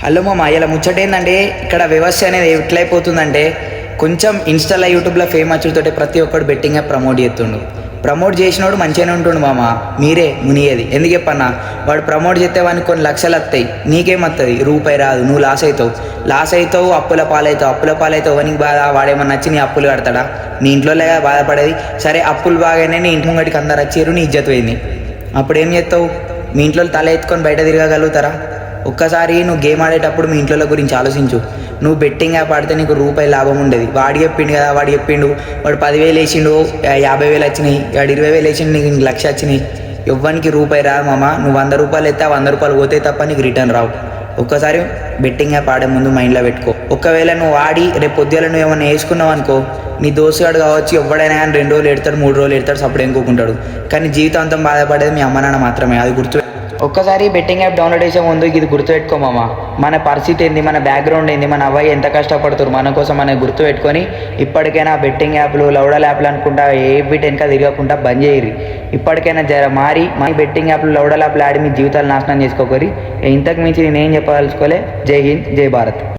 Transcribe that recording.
Hello మామ, ఇలా ముచ్చటేందంటే ఇక్కడ వ్యవస్థ అనేది ఎట్లయిపోతుందంటే కొంచెం ఇన్స్టాలో యూట్యూబ్లో ఫేమ్ వచ్చుతోటి ప్రతి ఒక్కడు బెట్టింగ్ యాప్ ప్రమోట్ చేస్తుండు. ప్రమోట్ చేసినోడు మంచిగానే ఉంటుండు మామ, మీరే మునియేది ఎందుకు చెప్పన్నా. వాడు ప్రమోట్ చేస్తే వానికి కొన్ని లక్షలు వస్తాయి, నీకేమవుతుంది రూపాయి రాదు. నువ్వు లాస్ అవుతావు, అప్పుల పాలవుతావు. వానికి బాధ, వాడేమన్నా నచ్చి నీ అప్పులు కడతాడా? నీ ఇంట్లో బాధపడేది. సరే అప్పులు బాగానే నీ ఇంటి ముంగడికి అందరు వచ్చారు, నీ ఇజ్జత్ పోయింది. అప్పుడు ఏం చేస్తావు? మీ ఇంట్లో తల ఎత్తుకొని బయట తిరగగలుగుతారా? ఒక్కసారి నువ్వు గేమ్ ఆడేటప్పుడు మీ ఇంట్లో గురించి ఆలోచించు. నువ్వు బెట్టింగ్ యాప్ ఆడితే నీకు రూపాయి లాభం ఉండేది. వాడు చెప్పిండు కదా, వాడు 10,000 వేసిండు, 50,000 వచ్చినాయి, వాడు 20,000 వేసిండు, నీకు 1,00,000 వచ్చినాయి. ఎవ్వనికి రూపాయి రాదు మామ. నువ్వు 100 రూపాయలు ఎత్తే 100 రూపాయలు పోతే తప్ప నీకు రిటర్న్ రావు. ఒక్కసారి బెట్టింగ్ యాప్ ఆడే ముందు మైండ్లో పెట్టుకో. ఒకవేళ నువ్వు ఆడి రేపు పొద్దున నువ్వు ఏమన్నా వేసుకున్నావు అనుకో, నీ దోస్తుగాడు కావచ్చు, ఎవడైనా కానీ 2 రోజులు ఎడతాడు, 3 రోజులు ఎడతాడు, అప్పుడు ఎంకోకుంటాడు. కానీ జీవితాంతం బాధపడేది మీ అమ్మ నాన్న మాత్రమే, అది గుర్తు. ఒక్కసారి బెట్టింగ్ యాప్ డౌన్లోడ్ చేసే ముందు ఇది గుర్తుపెట్టుకో మామ. మన పరిస్థితి ఏంది, మన బ్యాక్గ్రౌండ్ ఏంది, మన అవ్వయ్య ఎంత కష్టపడుతారు మన కోసం అనేది గుర్తుపెట్టుకొని ఇప్పటికైనా బెట్టింగ్ యాప్లు, లౌడల్ యాప్లు అనుకుంటా ఏ వీటి వెనక తిరగకుండా బంద్ చేయరు. ఇప్పటికైనా మారి బెట్టింగ్ యాప్లు, లౌడల్ యాప్లు ఆడి మీ జీవితాలు నాశనం చేసుకోకరి. ఇంతకు మించి నేనేం చెప్పదలుచుకోలే. జై హింద్, జై భారత్.